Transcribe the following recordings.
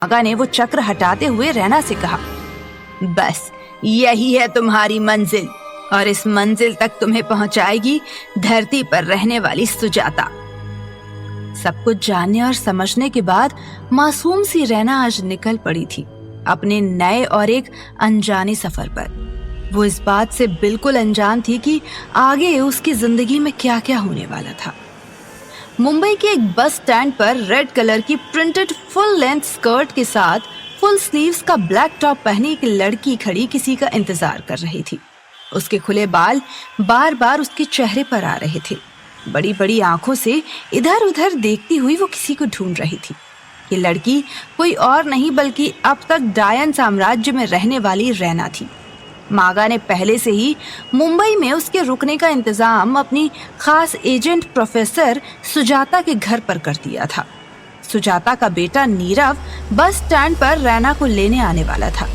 मागा ने वो चक्र हटाते हुए रैना से कहा, बस यही है तुम्हारी मंजिल और इस मंजिल तक तुम्हें पहुंचाएगी धरती पर रहने वाली सुजाता। सब कुछ जानने और समझने के बाद मासूम सी रैना आज निकल पड़ी थी अपने नए और एक अनजाने सफर पर। वो इस बात से बिल्कुल अनजान थी कि आगे उसकी जिंदगी में क्या क्या होने वाला था। मुंबई के एक बस स्टैंड पर रेड कलर की प्रिंटेड फुल लेंथ स्कर्ट के साथ फुल स्लीव्स का ब्लैक टॉप पहनी एक लड़की खड़ी किसी का इंतजार कर रही थी। उसके खुले बाल बार बार उसके चेहरे पर आ रहे थे। बड़ी बड़ी आंखों से इधर उधर देखती हुई वो किसी को ढूंढ रही थी। ये लड़की कोई और नहीं बल्कि अब तक डायन साम्राज्य में रहने वाली रैना थी। मागा ने पहले से ही मुंबई में उसके रुकने का इंतजाम अपनी खास एजेंट प्रोफेसर सुजाता के घर पर कर दिया था। सुजाता का बेटा नीरव बस स्टैंड पर रैना को लेने आने वाला था।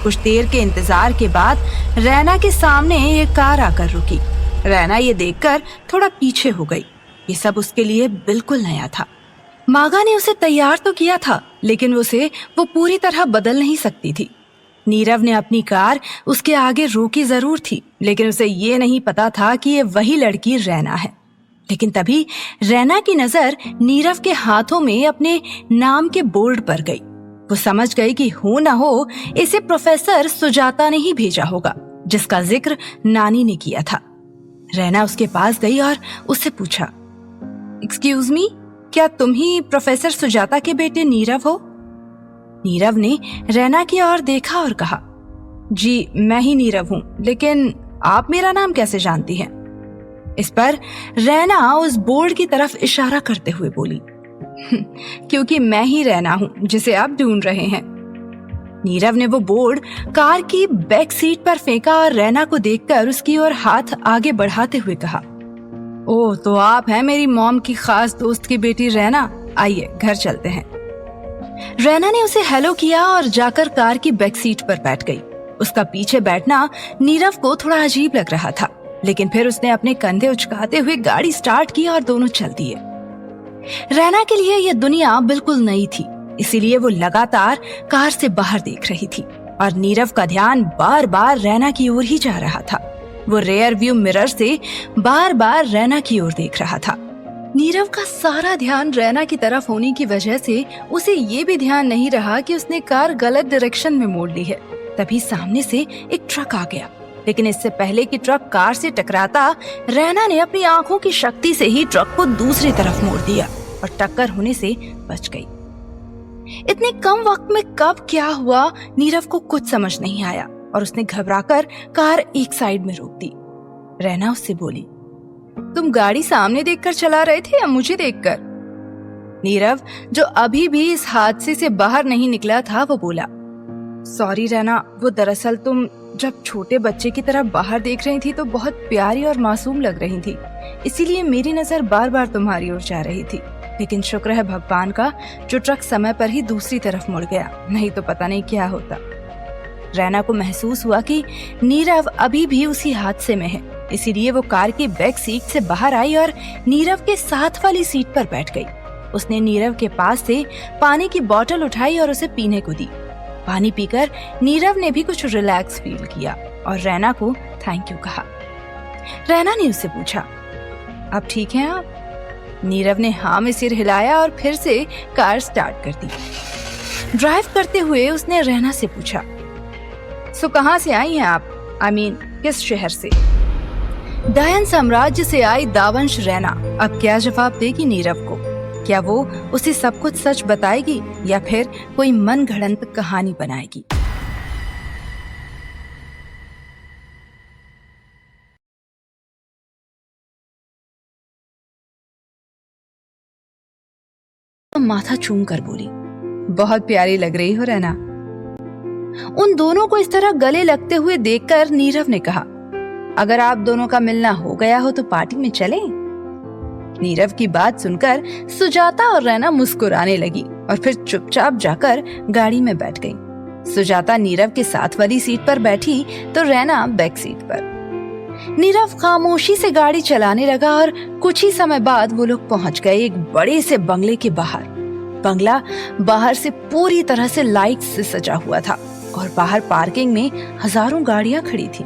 कुछ देर के इंतजार के बाद रैना के सामने एक कार आकर रुकी। रैना ये देखकर थोड़ा पीछे हो गई। ये सब उसके लिए बिल्कुल नया था। मागा ने उसे तैयार तो किया था, लेकिन उसे वो पूरी तरह बदल नहीं सकती थी। नीरव ने अपनी कार उसके आगे रोकी जरूर थी, लेकिन उसे ये नहीं पता था कि ये वही लड़की रैना है। लेकिन तभी रैना की नजर नीरव के हाथों में अपने नाम के बोर्ड पर गई। वो समझ गई कि हो न हो इसे प्रोफेसर सुजाता ने ही भेजा होगा, जिसका जिक्र नानी ने किया था। रैना उसके पास गई और उससे पूछा, एक्सक्यूज मी, क्या तुम ही प्रोफेसर सुजाता के बेटे नीरव हो? नीरव ने रैना की ओर देखा और कहा, जी मैं ही नीरव हूँ, लेकिन आप मेरा नाम कैसे जानती हैं? इस पर रैना उस बोर्ड की तरफ इशारा करते हुए बोली, क्योंकि मैं ही रैना हूँ जिसे आप ढूंढ रहे हैं। नीरव ने वो बोर्ड कार की बैक सीट पर फेंका और रैना को देखकर उसकी ओर हाथ आगे बढ़ाते हुए कहा, ओह तो आप हैं मेरी मॉम की खास दोस्त की बेटी रैना, आइए घर चलते हैं। रैना ने उसे हेलो किया और जाकर कार की बैक सीट पर बैठ गई। उसका पीछे बैठना नीरव को थोड़ा अजीब लग रहा था, लेकिन फिर उसने अपने कंधे उचकाते हुए गाड़ी स्टार्ट की और दोनों चल दिए। रैना के लिए यह दुनिया बिल्कुल नई थी, इसीलिए वो लगातार कार से बाहर देख रही थी और नीरव का ध्यान बार बार रैना की ओर ही जा रहा था। वो रेयर व्यू मिरर से बार बार रैना की ओर देख रहा था। नीरव का सारा ध्यान रैना की तरफ होने की वजह से उसे ये भी ध्यान नहीं रहा कि उसने कार गलत डायरेक्शन में मोड़ ली है। तभी सामने से एक ट्रक आ गया, लेकिन इससे पहले कि ट्रक कार से टकराता, रैना ने अपनी आंखों की शक्ति से ही ट्रक को दूसरी तरफ मोड़ दिया और टक्कर होने से बच गई। इतने कम वक्त में कब क्या हुआ नीरव को कुछ समझ नहीं आया और उसने घबराकर कार एक साइड में रोक दी। रैना उससे बोली, तुम गाड़ी सामने देखकर चला रहे थे या मुझे देखकर? नीरव, जो अभी भी इस हादसे से बाहर नहीं निकला था, वो बोला, सॉरी रैना, वो दरअसल तुम जब छोटे बच्चे की तरह बाहर देख रही थी तो बहुत प्यारी और मासूम लग रही थी, इसीलिए मेरी नजर बार बार तुम्हारी ओर जा रही थी। लेकिन शुक्र है भगवान का जो ट्रक समय पर ही दूसरी तरफ मुड़ गया, नहीं तो पता नहीं क्या होता। रैना को महसूस हुआ कि नीरव अभी भी उसी हादसे में है, इसीलिए वो कार की बैक सीट से बाहर आई और नीरव के साथ वाली सीट पर बैठ गई। उसने नीरव के पास से पानी की बोतल उठाई और उसे पीने को दी। पानी पीकर नीरव ने भी कुछ रिलैक्स फील किया और रैना को थैंक यू कहा। रैना ने उससे पूछा, अब ठीक हैं आप? नीरव ने हाँ में सिर हिलाया और फिर से कार स्टार्ट कर दी। ड्राइव करते हुए उसने रैना से पूछा, सो कहाँ से आई हैं आप? किस शहर से? डायन साम्राज्य से आई दावंश रैना अब क्या जवाब देगी नीरव को? क्या वो उसे सब कुछ सच बताएगी या फिर कोई मन गढ़ंत कहानी बनाएगी? तो माथा चूम कर बोली, बहुत प्यारी लग रही हो रैना। उन दोनों को इस तरह गले लगते हुए देखकर नीरव ने कहा, अगर आप दोनों का मिलना हो गया हो तो पार्टी में चलें? नीरव की बात सुनकर सुजाता और रैना मुस्कुराने लगी और फिर चुपचाप जाकर गाड़ी में बैठ गई। सुजाता नीरव के साथ वाली सीट पर बैठी तो रैना बैक सीट पर। नीरव खामोशी से गाड़ी चलाने लगा और कुछ ही समय बाद वो लोग पहुंच गए एक बड़े से बंगले के बाहर। बंगला बाहर से पूरी तरह से लाइट्स से सजा हुआ था और बाहर पार्किंग में हजारों गाड़ियां खड़ी थी।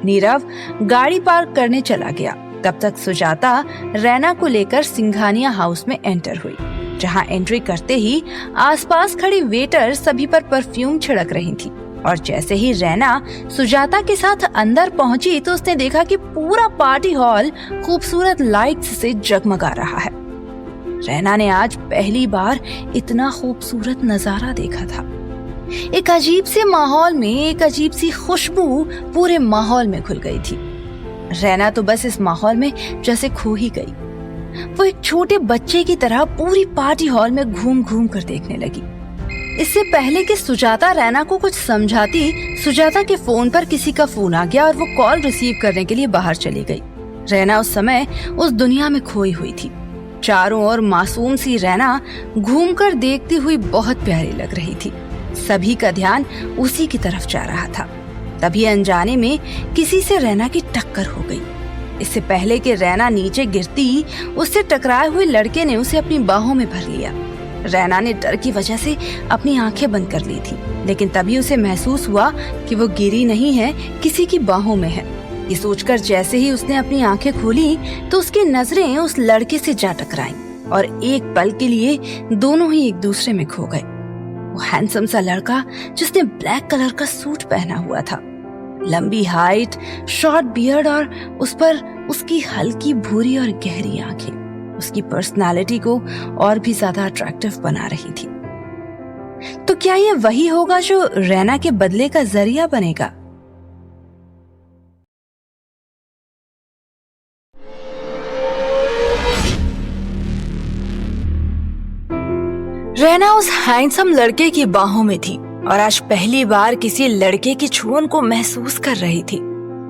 नीरव गाड़ी पार्क करने चला गया। तब तक सुजाता रैना को लेकर सिंघानिया हाउस में एंटर हुई, जहां एंट्री करते ही आसपास खड़ी वेटर सभी पर परफ्यूम छिड़क रही थी। और जैसे ही रैना सुजाता के साथ अंदर पहुंची तो उसने देखा कि पूरा पार्टी हॉल खूबसूरत लाइट्स से जगमगा रहा है। रैना ने आज पहली बार इतना खूबसूरत नजारा देखा था। एक अजीब से माहौल में एक अजीब सी खुशबू पूरे माहौल में घुल गई थी। रैना तो बस इस माहौल में जैसे खो ही गई। वो एक छोटे बच्चे की तरह पूरी पार्टी हॉल में घूम घूम कर देखने लगी। इससे पहले कि सुजाता रैना को कुछ समझाती, सुजाता के फोन पर किसी का फोन आ गया और वो कॉल रिसीव करने के लिए बाहर चली गई। रैना उस समय उस दुनिया में खोई हुई थी। चारों ओर मासूम सी रैना घूमकर देखती हुई बहुत प्यारी लग रही थी। सभी का ध्यान उसी की तरफ जा रहा था। तभी अनजाने में किसी से रैना की टक्कर हो गई। इससे पहले कि रैना नीचे गिरती, उससे टकराए हुए लड़के ने उसे अपनी बाहों में भर लिया। रैना ने डर की वजह से अपनी आंखें बंद कर ली थी, लेकिन तभी उसे महसूस हुआ कि वो गिरी नहीं है, किसी की बाहों में है। ये सोचकर जैसे ही उसने अपनी आंखें खोली तो उसकी नजरें उस लड़के से जा टकराईं और एक पल के लिए दोनों ही एक दूसरे में खो गए। वो हैंडसम सा लड़का जिसने ब्लैक कलर का सूट पहना हुआ था, लंबी हाइट, शॉर्ट बियर्ड और उस पर उसकी हल्की भूरी और गहरी आंखें उसकी पर्सनालिटी को और भी ज्यादा अट्रैक्टिव बना रही थी। तो क्या ये वही होगा जो रैना के बदले का जरिया बनेगा? रैना उस हैंडसम लड़के की बाहों में थी और आज पहली बार किसी लड़के की छुअन को महसूस कर रही थी।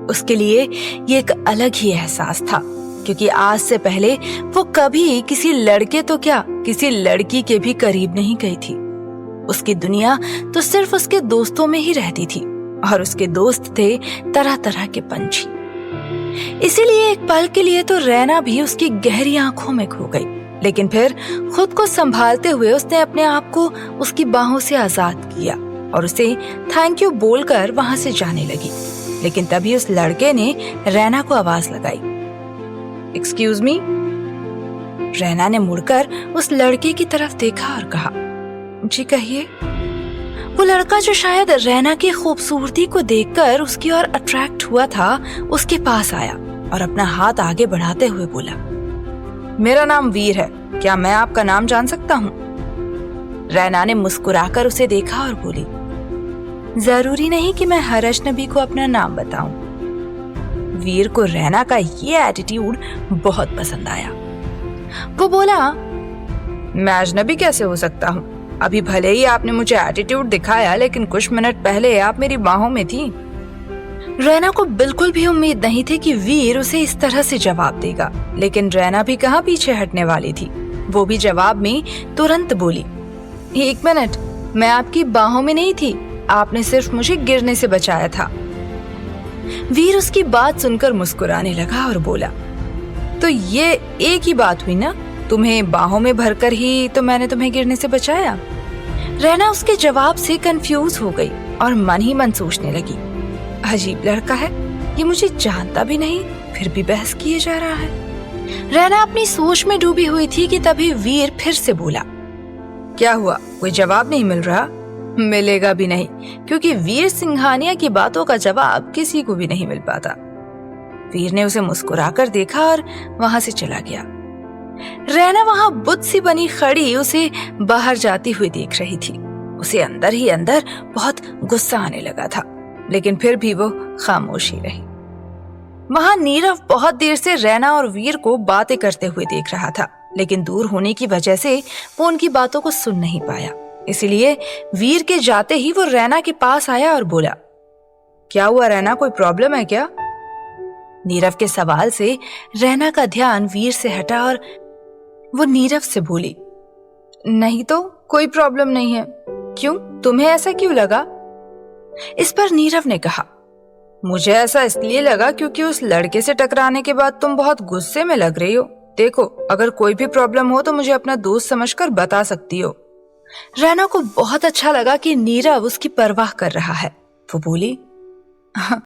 उसके लिए ये एक अलग ही एहसास था, क्योंकि आज से पहले वो कभी किसी लड़के तो क्या, किसी लड़की के भी करीब नहीं गई थी। उसकी दुनिया तो सिर्फ उसके दोस्तों में ही रहती थी और उसके दोस्त थे तरह तरह के पंछी। इसीलिए एक पल के लिए तो रैना भी उसकी गहरी आंखों में खो गई, लेकिन फिर खुद को संभालते हुए उसने अपने आप को उसकी बाहों से आजाद किया और उसे थैंक यू बोलकर वहां से जाने लगी। लेकिन तभी उस लड़के ने रैना को आवाज लगाई, एक्सक्यूज मी। रैना ने मुड़कर उस लड़के की तरफ देखा और कहा, जी कहिए। वो लड़का जो शायद रैना की खूबसूरती को देखकर उसकी ओर अट्रैक्ट हुआ था, उसके पास आया और अपना हाथ आगे बढ़ाते हुए बोला, मेरा नाम वीर है, क्या मैं आपका नाम जान सकता हूँ? रैना ने मुस्कुराकर उसे देखा और बोली, जरूरी नहीं कि मैं हर अजनबी को अपना नाम बताऊं। वीर को रैना का ये एटीट्यूड बहुत पसंद आया। वो बोला, मैं अजनबी कैसे हो सकता हूँ? अभी भले ही आपने मुझे एटीट्यूड दिखाया, लेकिन कुछ मिनट पहले आप मेरी बाहों में थी। रैना को बिल्कुल भी उम्मीद नहीं थी कि वीर उसे इस तरह से जवाब देगा, लेकिन रैना भी कहाँ पीछे हटने वाली थी। वो भी जवाब में तुरंत बोली, एक मिनट, मैं आपकी बाहों में नहीं थी, आपने सिर्फ मुझे गिरने से बचाया था। वीर उसकी बात सुनकर मुस्कुराने लगा और बोला, तो ये एक ही बात हुई ना, तुम्हें बाहों में भरकर ही तो मैंने तुम्हें गिरने से बचाया। रैना उसके जवाब से कंफ्यूज हो गई और मन ही मन सोचने लगी, अजीब लड़का है, ये मुझे जानता भी नहीं, फिर भी बहस किए जा रहा है। रैना अपनी सोच में डूबी हुई थी कि तभी वीर फिर से बोला, क्या हुआ, कोई जवाब नहीं मिल रहा? मिलेगा भी नहीं, क्योंकि वीर सिंघानिया की बातों का जवाब किसी को भी नहीं मिल पाता। वीर ने उसे मुस्कुराकर देखा और वहां से चला गया। रैना वहां बुत सी बनी खड़ी उसे बाहर जाती हुई देख रही थी। उसे अंदर ही अंदर बहुत गुस्सा आने लगा था, लेकिन फिर भी वो खामोश ही रही। वहां नीरव बहुत देर से रैना और वीर को बातें करते हुए देख रहा था, लेकिन दूर होने की वजह से वो उनकी बातों को सुन नहीं पाया। इसलिए वीर के जाते ही वो रैना के पास आया और बोला, क्या हुआ रैना, कोई प्रॉब्लम है क्या? नीरव के सवाल से रैना का ध्यान वीर से हटा और वो नीरव से बोली, नहीं तो कोई प्रॉब्लम नहीं है। क्यों, तुम्हें ऐसा क्यों लगा? इस पर नीरव ने कहा, मुझे ऐसा इसलिए लगा क्योंकि उस लड़के से टकराने के बाद तुम बहुत गुस्से में लग रही हो। देखो, अगर कोई भी प्रॉब्लम हो तो मुझे अपना दोस्त समझकर बता सकती हो, रैना को बहुत अच्छा लगा कि नीरव उसकी परवाह कर रहा है। वो बोली,